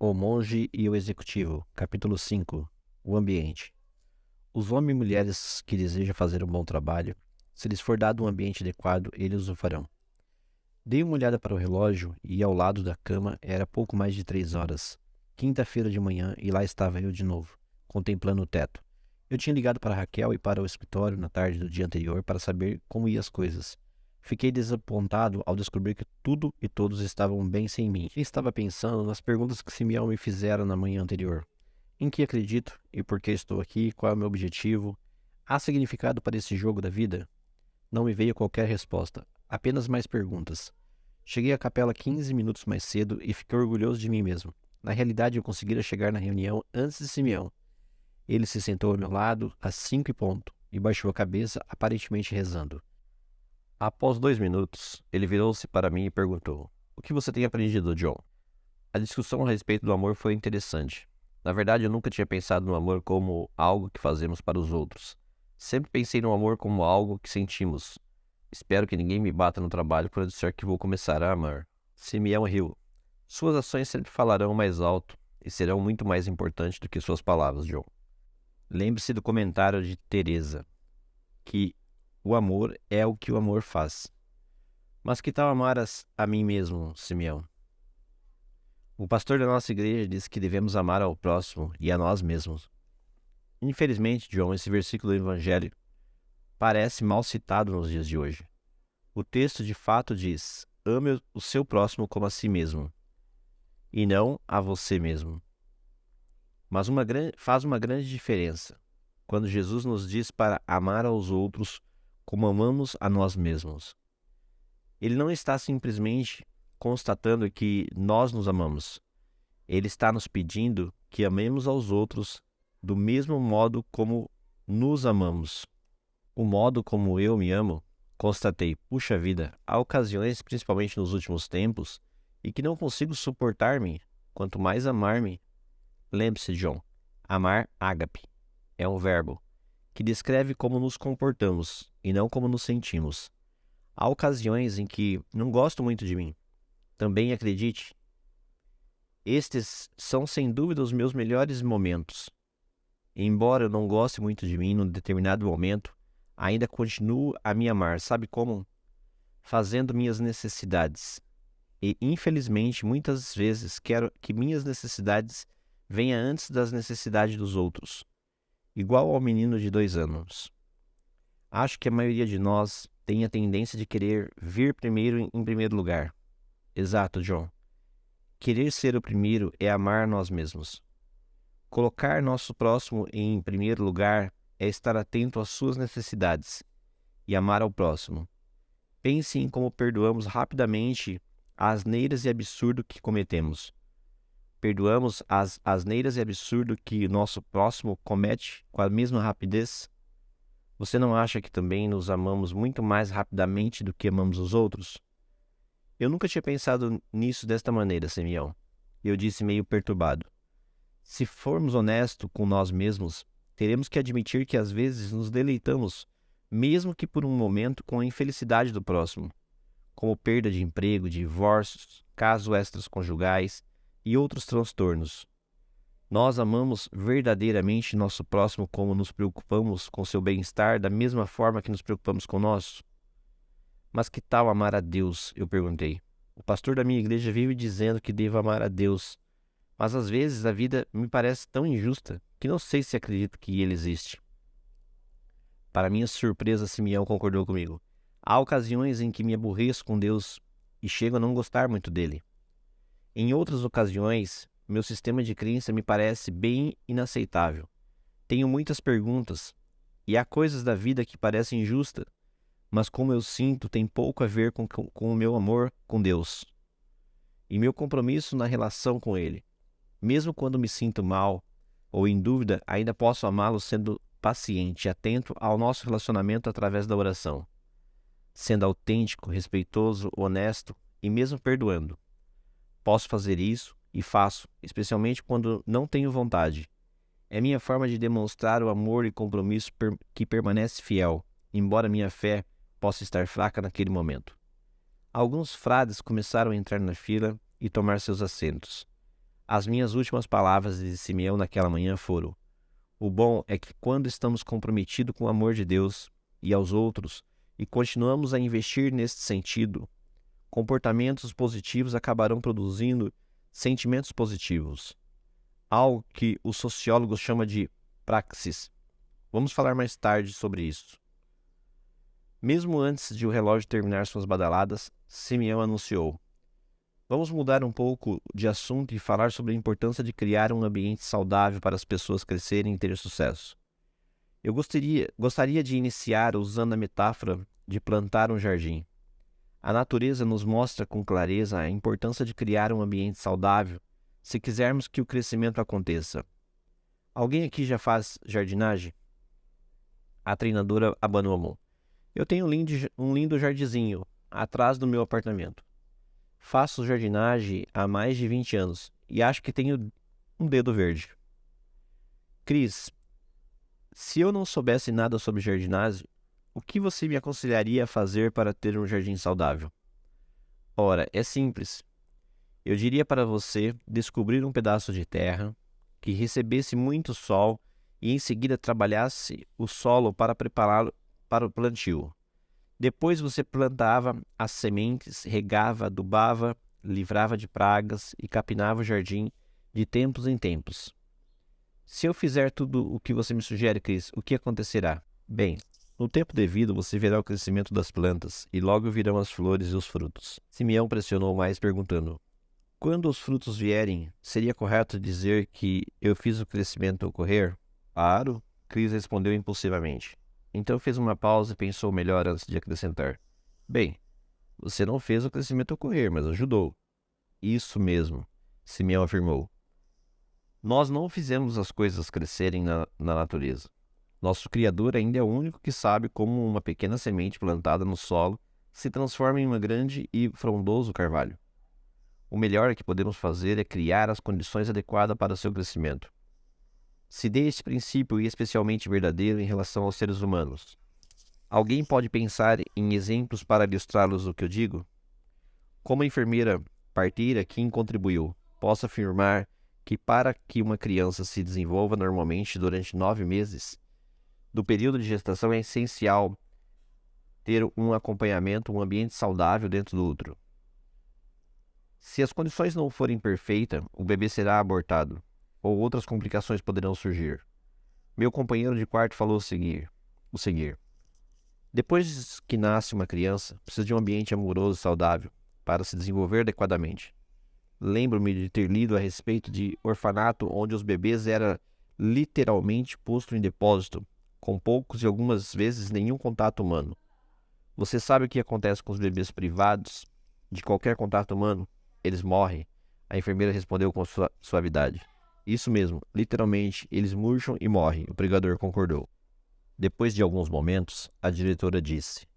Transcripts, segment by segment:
O monge e o executivo, capítulo 5. O ambiente. Os homens e mulheres que desejam fazer um bom trabalho, se lhes for dado um ambiente adequado, eles o farão. Dei uma olhada para o relógio e ao lado da cama era pouco mais de 3 horas. Quinta-feira de manhã e lá estava eu de novo, contemplando o teto. Eu tinha ligado para Raquel e para o escritório na tarde do dia anterior para saber como iam as coisas. Fiquei desapontado ao descobrir que tudo e todos estavam bem sem mim. E estava pensando nas perguntas que Simeão me fizera na manhã anterior. Em que acredito e por que estou aqui? Qual é o meu objetivo? Há significado para esse jogo da vida? Não me veio qualquer resposta, apenas mais perguntas. Cheguei à capela 15 minutos mais cedo e fiquei orgulhoso de mim mesmo. Na realidade, eu conseguira chegar na reunião antes de Simeão. Ele se sentou ao meu lado às 5 e ponto e baixou a cabeça, aparentemente rezando. Após 2 minutos, ele virou-se para mim e perguntou: "O que você tem aprendido, John?" A discussão a respeito do amor foi interessante. Na verdade, eu nunca tinha pensado no amor como algo que fazemos para os outros. Sempre pensei no amor como algo que sentimos. Espero que ninguém me bata no trabalho por eu disser que vou começar a amar. Simeão riu. Suas ações sempre falarão mais alto e serão muito mais importantes do que suas palavras, John. Lembre-se do comentário de Teresa, que o amor é o que o amor faz. Mas que tal amar a mim mesmo, Simeão? O pastor da nossa igreja diz que devemos amar ao próximo e a nós mesmos. Infelizmente, John, esse versículo do Evangelho parece mal citado nos dias de hoje. O texto de fato diz: ame o seu próximo como a si mesmo, e não a você mesmo. Mas faz uma grande diferença quando Jesus nos diz para amar aos outros como amamos a nós mesmos. Ele não está simplesmente constatando que nós nos amamos. Ele está nos pedindo que amemos aos outros do mesmo modo como nos amamos. O modo como eu me amo, constatei, puxa vida, há ocasiões, principalmente nos últimos tempos, e que não consigo suportar-me, quanto mais amar-me. Lembre-se, John, amar ágape é um verbo que descreve como nos comportamos e não como nos sentimos. Há ocasiões em que não gosto muito de mim. Também acredite, estes são sem dúvida os meus melhores momentos. Embora eu não goste muito de mim num determinado momento, ainda continuo a me amar. Sabe como? Fazendo minhas necessidades. E infelizmente muitas vezes quero que minhas necessidades venham antes das necessidades dos outros. Igual ao menino de 2 anos. Acho que a maioria de nós tem a tendência de querer vir primeiro em primeiro lugar. Exato, John. Querer ser o primeiro é amar nós mesmos. Colocar nosso próximo em primeiro lugar é estar atento às suas necessidades e amar ao próximo. Pense em como perdoamos rapidamente as asneiras e absurdo que cometemos. Perdoamos as asneiras e absurdo que nosso próximo comete com a mesma rapidez? Você não acha que também nos amamos muito mais rapidamente do que amamos os outros? Eu nunca tinha pensado nisso desta maneira, Simeão. Eu disse meio perturbado. Se formos honestos com nós mesmos, teremos que admitir que às vezes nos deleitamos, mesmo que por um momento, com a infelicidade do próximo, como perda de emprego, divórcios, casos extraconjugais e outros transtornos. Nós amamos verdadeiramente nosso próximo como nos preocupamos com seu bem-estar da mesma forma que nos preocupamos com o nosso? Mas que tal amar a Deus? Eu perguntei. O pastor da minha igreja vive dizendo que devo amar a Deus, mas às vezes a vida me parece tão injusta que não sei se acredito que Ele existe. Para minha surpresa, Simeão concordou comigo. Há ocasiões em que me aborreço com Deus e chego a não gostar muito dele. Em outras ocasiões, meu sistema de crença me parece bem inaceitável. Tenho muitas perguntas, e há coisas da vida que parecem injustas, mas como eu sinto tem pouco a ver com o meu amor com Deus e meu compromisso na relação com Ele. Mesmo quando me sinto mal ou em dúvida, ainda posso amá-lo sendo paciente e atento ao nosso relacionamento através da oração, sendo autêntico, respeitoso, honesto e mesmo perdoando. Posso fazer isso e faço, especialmente quando não tenho vontade. É minha forma de demonstrar o amor e compromisso que permanece fiel, embora minha fé possa estar fraca naquele momento. Alguns frades começaram a entrar na fila e tomar seus assentos. As minhas últimas palavras de Simeão naquela manhã foram: o bom é que quando estamos comprometidos com o amor de Deus e aos outros e continuamos a investir nesse sentido, comportamentos positivos acabarão produzindo sentimentos positivos, algo que os sociólogos chamam de praxis. Vamos falar mais tarde sobre isso. Mesmo antes de o relógio terminar suas badaladas, Simeão anunciou: vamos mudar um pouco de assunto e falar sobre a importância de criar um ambiente saudável para as pessoas crescerem e ter sucesso. Eu gostaria de iniciar usando a metáfora de plantar um jardim. A natureza nos mostra com clareza a importância de criar um ambiente saudável se quisermos que o crescimento aconteça. Alguém aqui já faz jardinagem? A treinadora abanou a mão. Eu tenho um lindo jardizinho atrás do meu apartamento. Faço jardinagem há mais de 20 anos e acho que tenho um dedo verde. Cris, se eu não soubesse nada sobre jardinagem, o que você me aconselharia a fazer para ter um jardim saudável? Ora, é simples. Eu diria para você descobrir um pedaço de terra que recebesse muito sol e em seguida trabalhasse o solo para prepará-lo para o plantio. Depois você plantava as sementes, regava, adubava, livrava de pragas e capinava o jardim de tempos em tempos. Se eu fizer tudo o que você me sugere, Cris, o que acontecerá? Bem, no tempo devido você verá o crescimento das plantas e logo virão as flores e os frutos. Simeão pressionou mais perguntando: quando os frutos vierem, seria correto dizer que eu fiz o crescimento ocorrer? Claro, Cris respondeu impulsivamente. Então fez uma pausa e pensou melhor antes de acrescentar: bem, você não fez o crescimento ocorrer, mas ajudou. Isso mesmo, Simeão afirmou. Nós não fizemos as coisas crescerem na natureza. Nosso Criador ainda é o único que sabe como uma pequena semente plantada no solo se transforma em um grande e frondoso carvalho. O melhor que podemos fazer é criar as condições adequadas para o seu crescimento. Se dê este princípio especialmente verdadeiro em relação aos seres humanos. Alguém pode pensar em exemplos para ilustrá-los o que eu digo? Como a enfermeira parteira Kim contribuiu, posso afirmar que para que uma criança se desenvolva normalmente durante 9 meses do período de gestação é essencial ter um acompanhamento, um ambiente saudável dentro do útero. Se as condições não forem perfeitas, o bebê será abortado, ou outras complicações poderão surgir. Meu companheiro de quarto falou o seguir. Depois que nasce uma criança, precisa de um ambiente amoroso e saudável para se desenvolver adequadamente. Lembro-me de ter lido a respeito de orfanato onde os bebês eram literalmente postos em depósito, com poucos e algumas vezes nenhum contato humano. Você sabe o que acontece com os bebês privados de qualquer contato humano? Eles morrem. A enfermeira respondeu com suavidade. Isso mesmo, literalmente, eles murcham e morrem, o pregador concordou. Depois de alguns momentos, a diretora disse,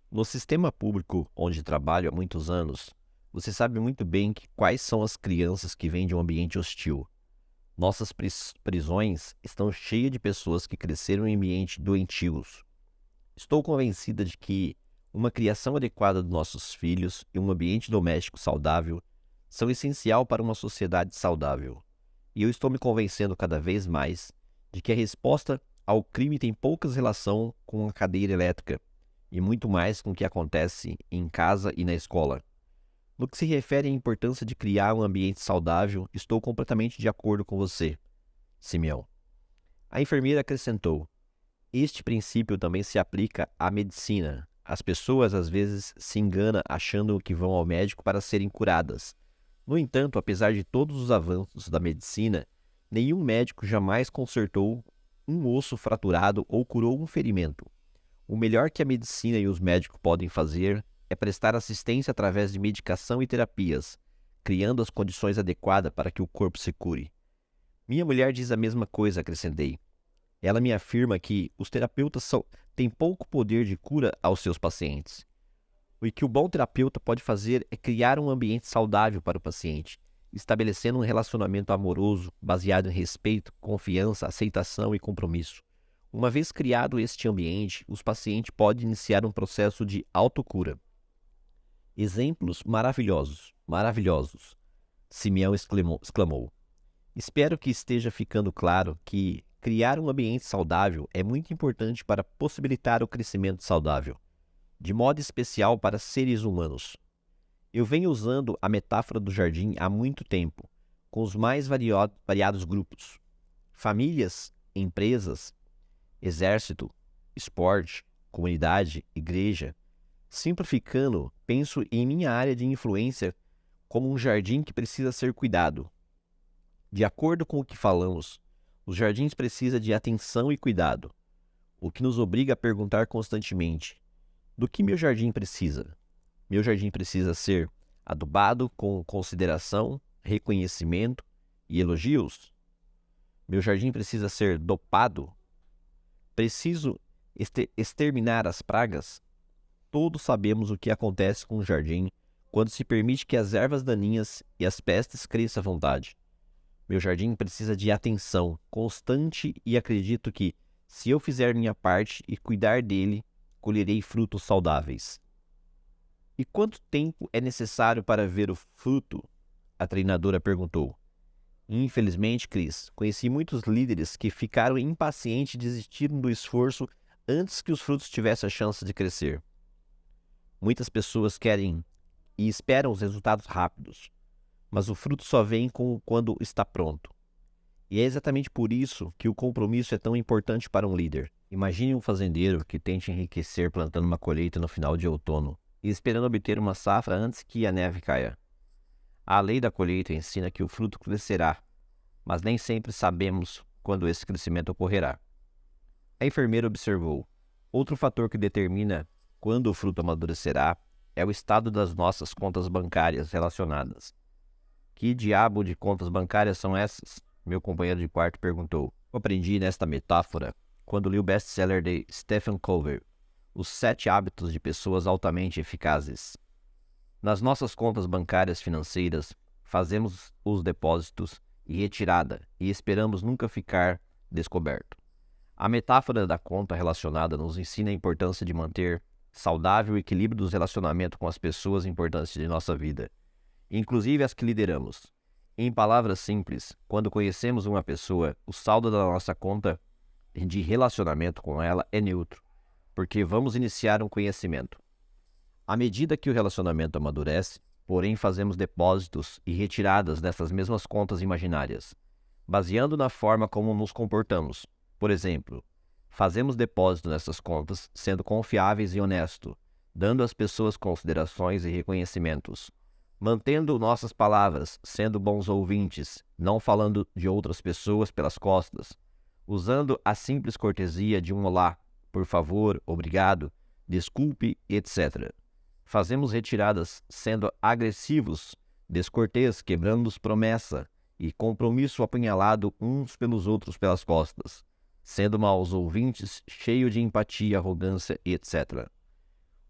no sistema público onde trabalho há muitos anos, você sabe muito bem quais são as crianças que vêm de um ambiente hostil. Nossas prisões estão cheias de pessoas que cresceram em ambientes doentios. Estou convencida de que uma criação adequada dos nossos filhos e um ambiente doméstico saudável são essencial para uma sociedade saudável. E eu estou me convencendo cada vez mais de que a resposta ao crime tem poucas relação com a cadeira elétrica e muito mais com o que acontece em casa e na escola. No que se refere à importância de criar um ambiente saudável, estou completamente de acordo com você, Simeão. A enfermeira acrescentou: este princípio também se aplica à medicina. As pessoas às vezes se enganam achando que vão ao médico para serem curadas. No entanto, apesar de todos os avanços da medicina, nenhum médico jamais consertou um osso fraturado ou curou um ferimento. O melhor que a medicina e os médicos podem fazer é prestar assistência através de medicação e terapias, criando as condições adequadas para que o corpo se cure. Minha mulher diz a mesma coisa, acrescentei. Ela me afirma que os terapeutas têm pouco poder de cura aos seus pacientes. O que o bom terapeuta pode fazer é criar um ambiente saudável para o paciente, estabelecendo um relacionamento amoroso, baseado em respeito, confiança, aceitação e compromisso. Uma vez criado este ambiente, os pacientes podem iniciar um processo de autocura. Exemplos maravilhosos. Maravilhosos! Simeão exclamou. Espero que esteja ficando claro que criar um ambiente saudável é muito importante para possibilitar o crescimento saudável, de modo especial para seres humanos. Eu venho usando a metáfora do jardim há muito tempo, com os mais variados grupos: famílias, empresas, exército, esporte, comunidade, igreja. Simplificando, penso em minha área de influência como um jardim que precisa ser cuidado. De acordo com o que falamos, os jardins precisam de atenção e cuidado, o que nos obriga a perguntar constantemente: do que meu jardim precisa? Meu jardim precisa ser adubado com consideração, reconhecimento e elogios? Meu jardim precisa ser dopado? Preciso exterminar as pragas? Todos sabemos o que acontece com o jardim quando se permite que as ervas daninhas e as pestes cresçam à vontade. Meu jardim precisa de atenção constante e acredito que, se eu fizer minha parte e cuidar dele, colherei frutos saudáveis. E quanto tempo é necessário para ver o fruto? A treinadora perguntou. Infelizmente, Chris, conheci muitos líderes que ficaram impacientes e desistiram do esforço antes que os frutos tivessem a chance de crescer. Muitas pessoas querem e esperam os resultados rápidos, mas o fruto só vem quando está pronto. E é exatamente por isso que o compromisso é tão importante para um líder. Imagine um fazendeiro que tente enriquecer plantando uma colheita no final de outono e esperando obter uma safra antes que a neve caia. A lei da colheita ensina que o fruto crescerá, mas nem sempre sabemos quando esse crescimento ocorrerá. A enfermeira observou: outro fator que determina quando o fruto amadurecerá é o estado das nossas contas bancárias relacionadas. Que diabo de contas bancárias são essas? Meu companheiro de quarto perguntou. Eu aprendi nesta metáfora quando li o best-seller de Stephen Covey, Os 7 Hábitos de Pessoas Altamente Eficazes. Nas nossas contas bancárias financeiras, fazemos os depósitos e retirada e esperamos nunca ficar descoberto. A metáfora da conta relacionada nos ensina a importância de manter saudável o equilíbrio dos relacionamentos com as pessoas importantes de nossa vida, inclusive as que lideramos. Em palavras simples, quando conhecemos uma pessoa, o saldo da nossa conta de relacionamento com ela é neutro, porque vamos iniciar um conhecimento. À medida que o relacionamento amadurece, porém fazemos depósitos e retiradas dessas mesmas contas imaginárias, baseando na forma como nos comportamos. Por exemplo, fazemos depósito nessas contas sendo confiáveis e honestos, dando às pessoas considerações e reconhecimentos, mantendo nossas palavras, sendo bons ouvintes, não falando de outras pessoas pelas costas, usando a simples cortesia de um olá, por favor, obrigado, desculpe, etc. Fazemos retiradas sendo agressivos, descortês, quebrando promessa e compromisso apunhalado uns pelos outros pelas costas, sendo maus ouvintes, cheio de empatia, arrogância, etc.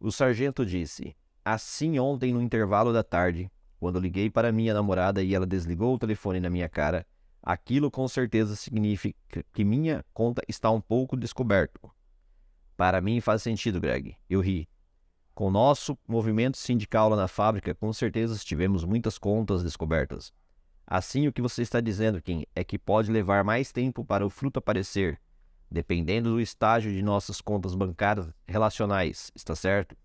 O sargento disse: assim ontem no intervalo da tarde, quando liguei para minha namorada e ela desligou o telefone na minha cara, aquilo com certeza significa que minha conta está um pouco descoberta. Para mim faz sentido, Greg. Eu ri. Com o nosso movimento sindical lá na fábrica, com certeza tivemos muitas contas descobertas. Assim, o que você está dizendo, Kim, é que pode levar mais tempo para o fruto aparecer, dependendo do estágio de nossas contas bancárias relacionais, está certo?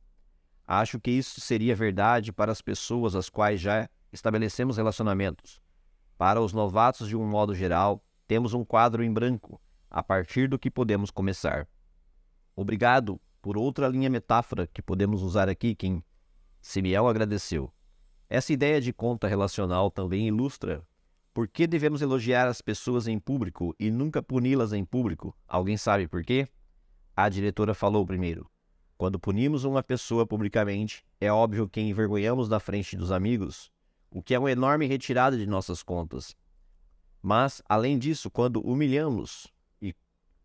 Acho que isso seria verdade para as pessoas às quais já estabelecemos relacionamentos. Para os novatos, de um modo geral, temos um quadro em branco, a partir do que podemos começar. Obrigado por outra linha metáfora que podemos usar aqui, Kim. Simeão agradeceu. Essa ideia de conta relacional também ilustra por que devemos elogiar as pessoas em público e nunca puni-las em público. Alguém sabe por quê? A diretora falou primeiro. Quando punimos uma pessoa publicamente, é óbvio que envergonhamos na frente dos amigos, o que é uma enorme retirada de nossas contas. Mas, além disso, quando humilhamos, e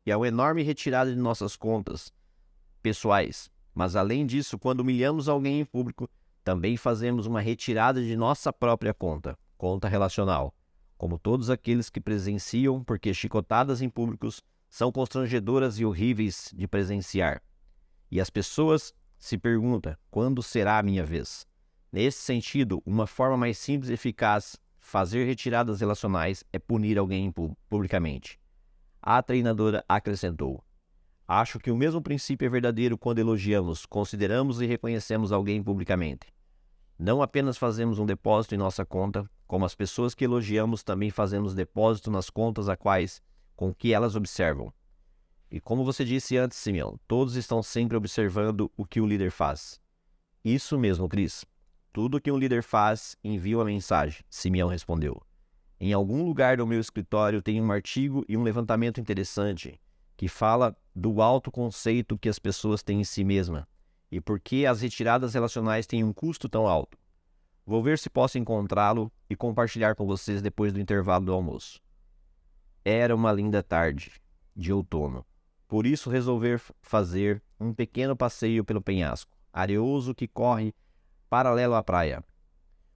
é uma enorme retirada de nossas contas pessoais, mas além disso, quando humilhamos alguém em público, também fazemos uma retirada de nossa própria conta relacional, como todos aqueles que presenciam, porque chicotadas em públicos são constrangedoras e horríveis de presenciar. E as pessoas se perguntam, quando será a minha vez? Nesse sentido, uma forma mais simples e eficaz de fazer retiradas relacionais é punir alguém publicamente. A treinadora acrescentou: acho que o mesmo princípio é verdadeiro quando elogiamos, consideramos e reconhecemos alguém publicamente. Não apenas fazemos um depósito em nossa conta, como as pessoas que elogiamos também fazemos depósito nas contas com que elas observam. E como você disse antes, Simeão, todos estão sempre observando o que o líder faz. Isso mesmo, Cris. Tudo que um líder faz, envia uma mensagem, Simeão respondeu. Em algum lugar do meu escritório tem um artigo e um levantamento interessante que fala do alto conceito que as pessoas têm em si mesmas e por que as retiradas relacionais têm um custo tão alto. Vou ver se posso encontrá-lo e compartilhar com vocês depois do intervalo do almoço. Era uma linda tarde de outono. Por isso resolver fazer um pequeno passeio pelo penhasco, areoso que corre paralelo à praia.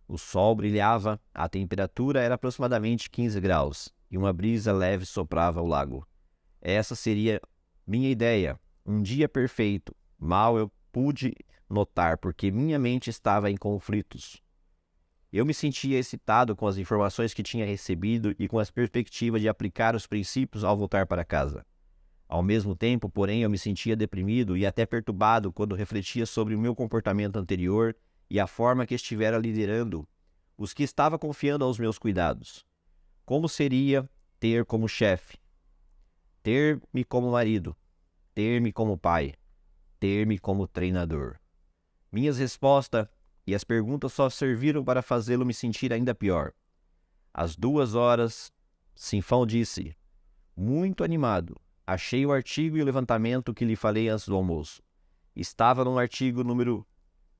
O sol brilhava, a temperatura era aproximadamente 15 graus e uma brisa leve soprava o lago. Essa seria minha ideia, um dia perfeito. Mal eu pude notar porque minha mente estava em conflitos. Eu me sentia excitado com as informações que tinha recebido e com as perspectivas de aplicar os princípios ao voltar para casa. Ao mesmo tempo, porém, eu me sentia deprimido e até perturbado quando refletia sobre o meu comportamento anterior e a forma que estivera liderando os que estava confiando aos meus cuidados. Como seria ter como chefe, ter-me como marido, ter-me como pai, ter-me como treinador? Minhas respostas e as perguntas só serviram para fazê-lo me sentir ainda pior. Às 2 horas, Sinfão disse, muito animado, achei o artigo e o levantamento que lhe falei antes do almoço. Estava no artigo número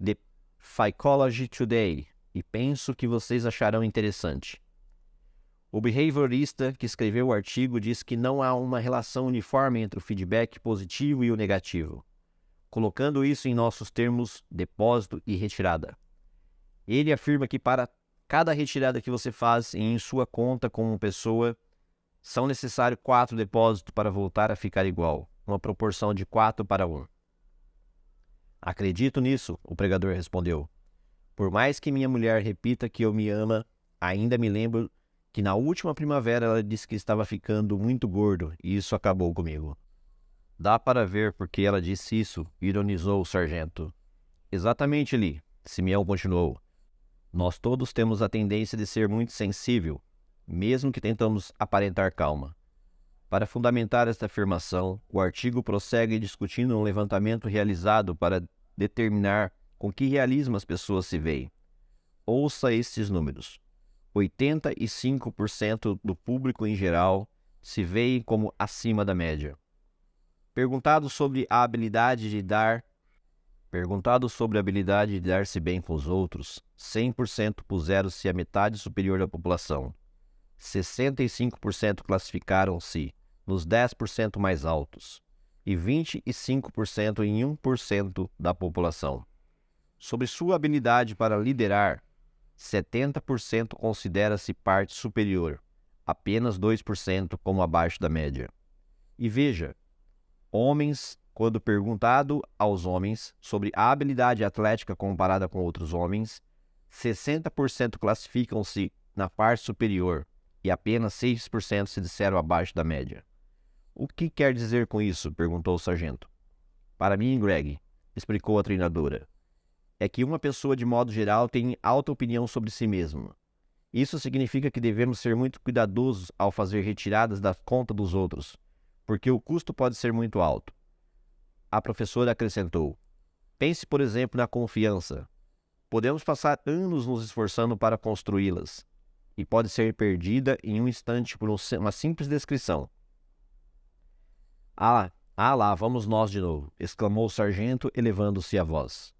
The Psychology Today e penso que vocês acharão interessante. O behaviorista que escreveu o artigo diz que não há uma relação uniforme entre o feedback positivo e o negativo, colocando isso em nossos termos depósito e retirada. Ele afirma que para cada retirada que você faz em sua conta como pessoa, são necessários 4 depósitos para voltar a ficar igual, uma proporção de 4:1. Acredito nisso, o pregador respondeu. Por mais que minha mulher repita que eu me ama, ainda me lembro que na última primavera ela disse que estava ficando muito gordo e isso acabou comigo. Dá para ver porque ela disse isso, ironizou o sargento. Exatamente, Lee, Simeão continuou. Nós todos temos a tendência de ser muito sensível, mesmo que tentamos aparentar calma. Para fundamentar esta afirmação, o artigo prossegue discutindo um levantamento realizado para determinar com que realismo as pessoas se veem. Ouça estes números. 85% do público em geral se veem como acima da média. Perguntado sobre a habilidade de dar-se bem com os outros, 100% puseram-se à metade superior da população. 65% classificaram-se nos 10% mais altos e 25% em 1% da população. Sobre sua habilidade para liderar, 70% considera-se parte superior, apenas 2% como abaixo da média. E veja, homens, quando perguntado aos homens sobre a habilidade atlética comparada com outros homens, 60% classificam-se na parte superior e apenas 6% se disseram abaixo da média. O que quer dizer com isso? Perguntou o sargento. Para mim, Greg, explicou a treinadora, é que uma pessoa de modo geral tem alta opinião sobre si mesma. Isso significa que devemos ser muito cuidadosos ao fazer retiradas da conta dos outros, porque o custo pode ser muito alto. A professora acrescentou, pense por exemplo na confiança. Podemos passar anos nos esforçando para construí-las, e pode ser perdida em um instante por uma simples descrição. Ah lá, vamos nós de novo, exclamou o sargento, elevando-se a voz.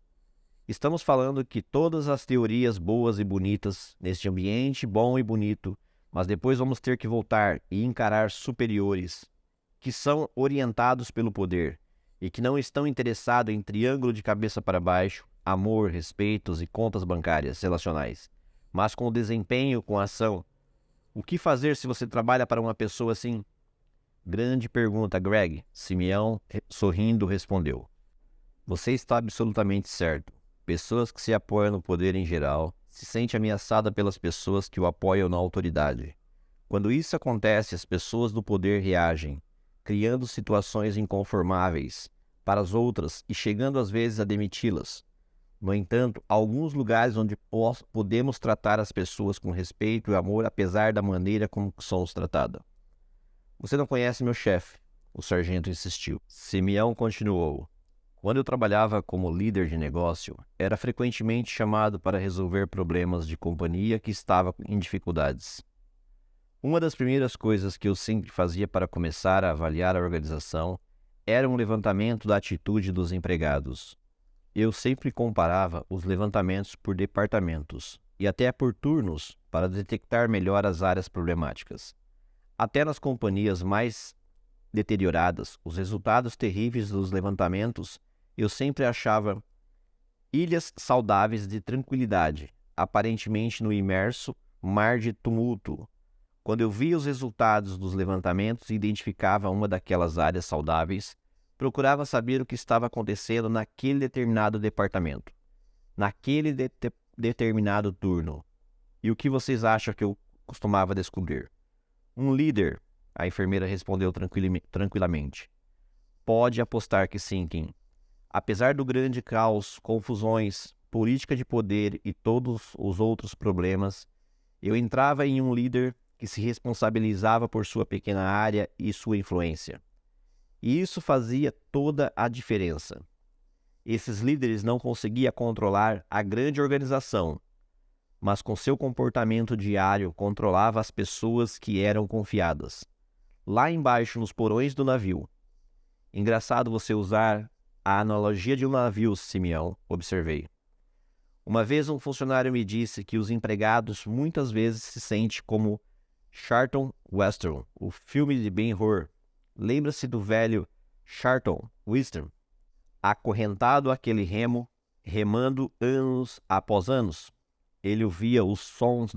Estamos falando que todas as teorias boas e bonitas, neste ambiente bom e bonito, mas depois vamos ter que voltar e encarar superiores, que são orientados pelo poder, e que não estão interessados em triângulo de cabeça para baixo, amor, respeitos e contas bancárias relacionais, mas com o desempenho, com a ação. O que fazer se você trabalha para uma pessoa assim? Grande pergunta, Greg, Simeão, sorrindo, respondeu. Você está absolutamente certo. pessoas que se apoiam no poder em geral, se sente ameaçada pelas pessoas que o apoiam na autoridade. Quando isso acontece, as pessoas do poder reagem, criando situações inconformáveis para as outras e chegando às vezes a demiti-las. No entanto, há alguns lugares onde podemos tratar as pessoas com respeito e amor, apesar da maneira como somos tratados. Você não conhece meu chefe, o sargento insistiu. Simeão continuou. Quando eu trabalhava como líder de negócio, era frequentemente chamado para resolver problemas de companhia que estava em dificuldades. Uma das primeiras coisas que eu sempre fazia para começar a avaliar a organização era um levantamento da atitude dos empregados. Eu sempre comparava os levantamentos por departamentos e até por turnos para detectar melhor as áreas problemáticas. Até nas companhias mais deterioradas, os resultados terríveis dos levantamentos eu sempre achava ilhas saudáveis de tranquilidade, aparentemente no imerso mar de tumulto. Quando eu via os resultados dos levantamentos e identificava uma daquelas áreas saudáveis, procurava saber o que estava acontecendo naquele determinado departamento, naquele determinado turno. E o que vocês acham que eu costumava descobrir? Um líder, a enfermeira respondeu tranquilamente. Pode apostar que sim, Kim. Apesar do grande caos, confusões, política de poder e todos os outros problemas, eu entrava em um líder que se responsabilizava por sua pequena área e sua influência. E isso fazia toda a diferença. Esses líderes não conseguiam controlar a grande organização, mas com seu comportamento diário controlava as pessoas que eram confiadas. Lá embaixo, nos porões do navio. Engraçado você usar a analogia de um navio, Simeão, observei. Uma vez um funcionário me disse que os empregados muitas vezes se sentem como Charlton Weston, o filme de Ben-Hur. Lembra-se do velho Charlton Weston, acorrentado àquele remo, remando anos após anos? Ele ouvia os sons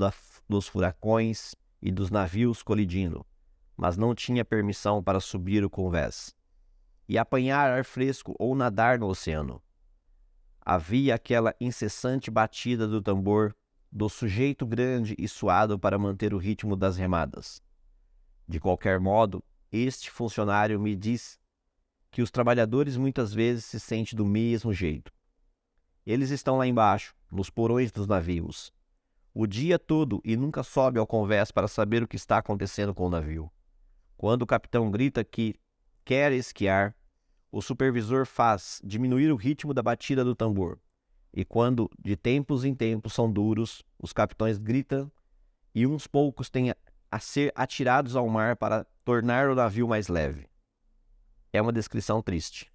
dos furacões e dos navios colidindo, mas não tinha permissão para subir o convés e apanhar ar fresco ou nadar no oceano. Havia aquela incessante batida do tambor do sujeito grande e suado para manter o ritmo das remadas. De qualquer modo, este funcionário me diz que os trabalhadores muitas vezes se sentem do mesmo jeito. Eles estão lá embaixo, nos porões dos navios, o dia todo e nunca sobe ao convés para saber o que está acontecendo com o navio. Quando o capitão grita que quer esquiar, o supervisor faz diminuir o ritmo da batida do tambor. E quando de tempos em tempos são duros, os capitães gritam e uns poucos têm a ser atirados ao mar para tornar o navio mais leve. É uma descrição triste.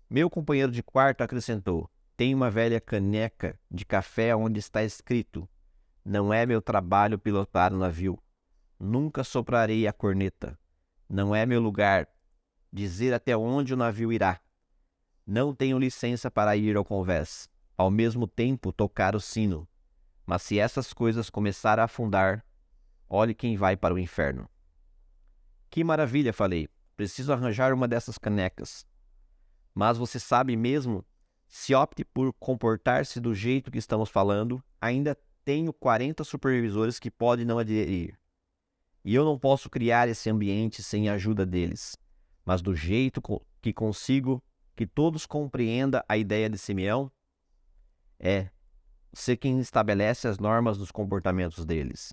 Meu companheiro de quarto acrescentou: tem uma velha caneca de café onde está escrito: não é meu trabalho pilotar o navio. Nunca soprarei a corneta. Não é meu lugar dizer até onde o navio irá. Não tenho licença para ir ao convés, ao mesmo tempo tocar o sino. Mas se essas coisas começarem a afundar, olhe quem vai para o inferno. Que maravilha, falei. Preciso arranjar uma dessas canecas. Mas você sabe mesmo, se opte por comportar-se do jeito que estamos falando, ainda tenho 40 supervisores que podem não aderir. E eu não posso criar esse ambiente sem a ajuda deles. Mas do jeito que consigo que todos compreendam a ideia de Simeão, é ser quem estabelece as normas dos comportamentos deles.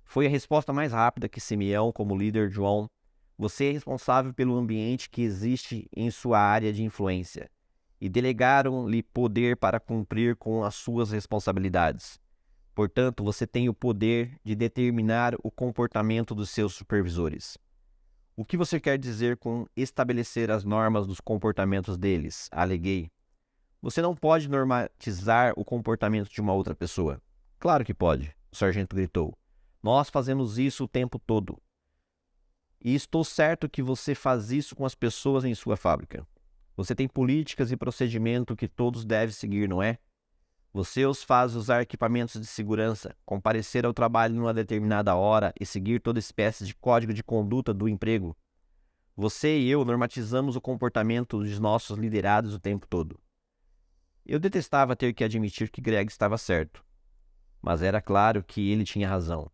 Foi a resposta mais rápida que Simeão, como líder João, você é responsável pelo ambiente que existe em sua área de influência, e delegaram-lhe poder para cumprir com as suas responsabilidades. Portanto, você tem o poder de determinar o comportamento dos seus supervisores. O que você quer dizer com estabelecer as normas dos comportamentos deles? Aleguei. Você não pode normatizar o comportamento de uma outra pessoa. Claro que pode, o sargento gritou. Nós fazemos isso o tempo todo. E estou certo que você faz isso com as pessoas em sua fábrica. Você tem políticas e procedimento que todos devem seguir, não é? Você os faz usar equipamentos de segurança, comparecer ao trabalho numa determinada hora e seguir toda espécie de código de conduta do emprego. Você e eu normatizamos o comportamento dos nossos liderados o tempo todo. Eu detestava ter que admitir que Greg estava certo, mas era claro que ele tinha razão.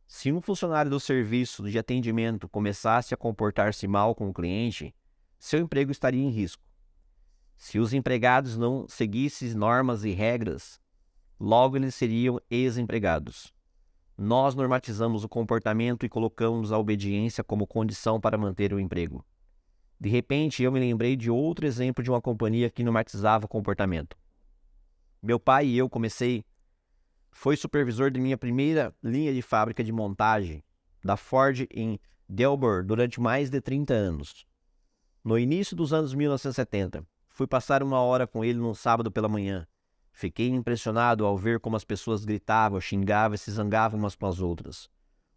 Se um funcionário do serviço de atendimento começasse a comportar-se mal com o cliente, seu emprego estaria em risco. Se os empregados não seguissem normas e regras, logo eles seriam ex-empregados. Nós normatizamos o comportamento e colocamos a obediência como condição para manter o emprego. De repente, eu me lembrei de outro exemplo de uma companhia que normatizava o comportamento. Meu pai e eu foi supervisor de minha primeira linha de fábrica de montagem da Ford em Delbor durante mais de 30 anos. No início dos anos 1970, fui passar uma hora com ele num sábado pela manhã. Fiquei impressionado ao ver como as pessoas gritavam, xingavam e se zangavam umas com as outras.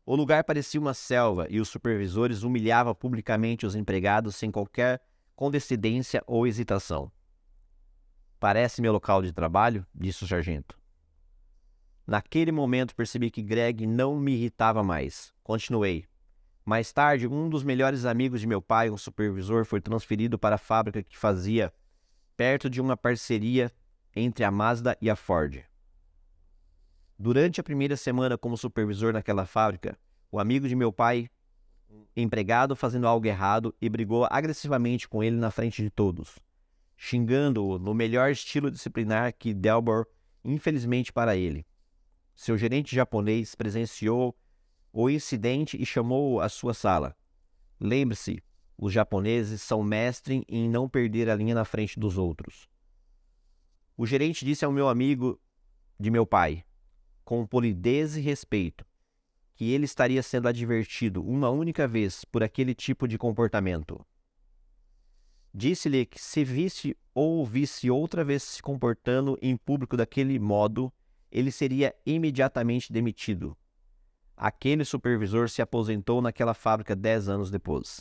O lugar parecia uma selva e os supervisores humilhavam publicamente os empregados sem qualquer condescendência ou hesitação. "Parece meu local de trabalho?" disse o sargento. Naquele momento percebi que Greg não me irritava mais. Continuei. Mais tarde, um dos melhores amigos de meu pai, um supervisor, foi transferido para a fábrica que fazia perto de uma parceria entre a Mazda e a Ford. Durante a primeira semana como supervisor naquela fábrica, o amigo de meu pai, empregado fazendo algo errado, e brigou agressivamente com ele na frente de todos, xingando-o no melhor estilo disciplinar que Delbor, infelizmente para ele. Seu gerente japonês presenciou o incidente e chamou-o à sua sala. Lembre-se, os japoneses são mestres em não perder a linha na frente dos outros. O gerente disse ao meu amigo de meu pai, com polidez e respeito, que ele estaria sendo advertido uma única vez por aquele tipo de comportamento. Disse-lhe que se visse ou ouvisse outra vez se comportando em público daquele modo, ele seria imediatamente demitido. Aquele supervisor se aposentou naquela fábrica 10 anos depois.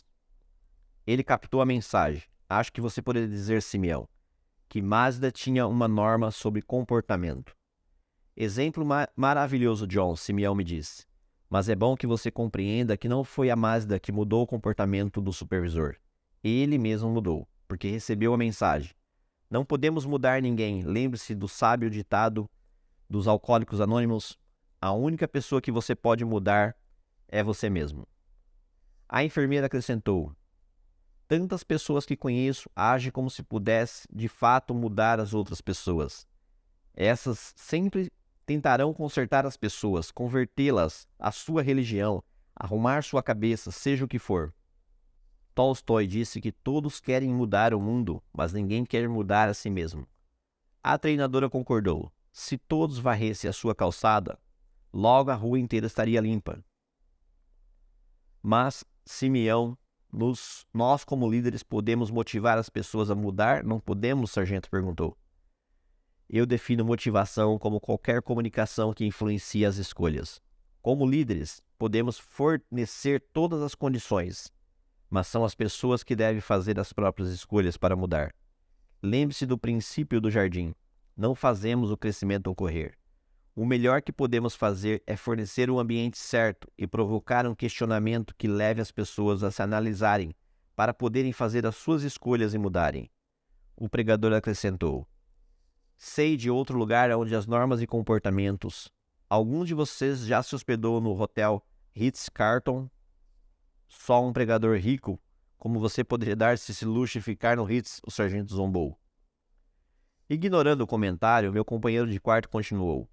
Ele captou a mensagem. Acho que você poderia dizer, Simeão, que Mazda tinha uma norma sobre comportamento. Exemplo maravilhoso, John, Simeão me disse. Mas é bom que você compreenda que não foi a Mazda que mudou o comportamento do supervisor. Ele mesmo mudou, porque recebeu a mensagem. Não podemos mudar ninguém. Lembre-se do sábio ditado dos Alcoólicos Anônimos: a única pessoa que você pode mudar é você mesmo. A enfermeira acrescentou: tantas pessoas que conheço agem como se pudesse de fato mudar as outras pessoas. Essas sempre tentarão consertar as pessoas, convertê-las à sua religião, arrumar sua cabeça, seja o que for. Tolstói disse que todos querem mudar o mundo, mas ninguém quer mudar a si mesmo. A treinadora concordou. Se todos varressem a sua calçada, logo a rua inteira estaria limpa. Mas, Simeão, nós como líderes podemos motivar as pessoas a mudar? Não podemos? O sargento perguntou. Eu defino motivação como qualquer comunicação que influencia as escolhas. Como líderes, podemos fornecer todas as condições, mas são as pessoas que devem fazer as próprias escolhas para mudar. Lembre-se do princípio do jardim. Não fazemos o crescimento ocorrer. O melhor que podemos fazer é fornecer o ambiente certo e provocar um questionamento que leve as pessoas a se analisarem para poderem fazer as suas escolhas e mudarem. O pregador acrescentou: sei de outro lugar onde as normas e comportamentos. Algum de vocês já se hospedou no hotel Ritz-Carlton? Só um pregador rico, como você poderia dar-se esse luxo e ficar no Ritz? O sargento zombou. Ignorando o comentário, meu companheiro de quarto continuou.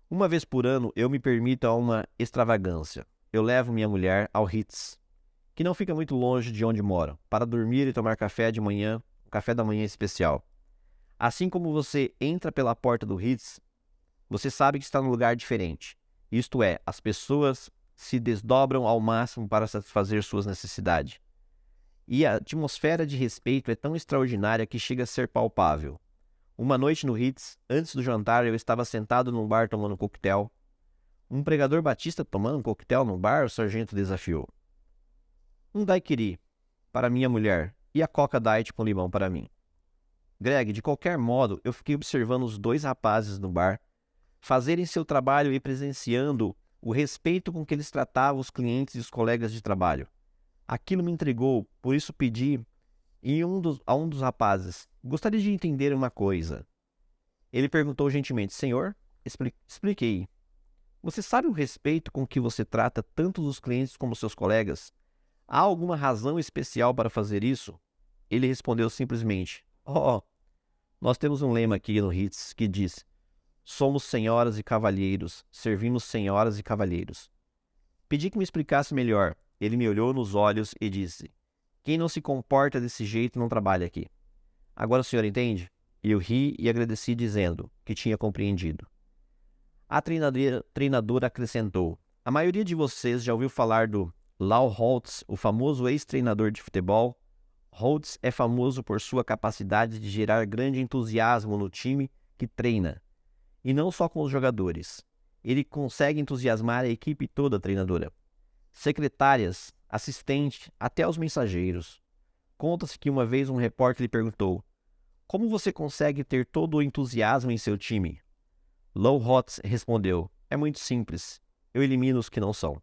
Uma vez por ano, eu me permito a uma extravagância. Eu levo minha mulher ao Ritz, que não fica muito longe de onde moro, para dormir e tomar café de manhã, um café da manhã especial. Assim como você entra pela porta do Ritz, você sabe que está num lugar diferente. Isto é, as pessoas se desdobram ao máximo para satisfazer suas necessidades. E a atmosfera de respeito é tão extraordinária que chega a ser palpável. Uma noite no Ritz, antes do jantar, eu estava sentado num bar tomando um coquetel. Um pregador batista tomando um coquetel no bar? O sargento desafiou. Um daiquiri para minha mulher e a Coca Diet com limão para mim. Greg, de qualquer modo, eu fiquei observando os dois rapazes no bar fazerem seu trabalho e presenciando o respeito com que eles tratavam os clientes e os colegas de trabalho. Aquilo me intrigou, por isso pedi a um dos rapazes: gostaria de entender uma coisa. Ele perguntou gentilmente: Senhor, expliquei. Você sabe o respeito com que você trata tanto os clientes como seus colegas? Há alguma razão especial para fazer isso? Ele respondeu simplesmente: Oh, nós temos um lema aqui no HITS que diz: somos senhoras e cavalheiros, servimos senhoras e cavalheiros. Pedi que me explicasse melhor. Ele me olhou nos olhos e disse: quem não se comporta desse jeito não trabalha aqui. Agora o senhor entende? Eu ri e agradeci dizendo que tinha compreendido. A treinadora acrescentou: a maioria de vocês já ouviu falar do Lou Holtz, o famoso ex-treinador de futebol. Holtz é famoso por sua capacidade de gerar grande entusiasmo no time que treina. E não só com os jogadores. Ele consegue entusiasmar a equipe toda, treinadora. Secretárias, assistente, até os mensageiros. Conta-se que uma vez um repórter lhe perguntou: como você consegue ter todo o entusiasmo em seu time? Lou Holtz respondeu: é muito simples. Eu elimino os que não são.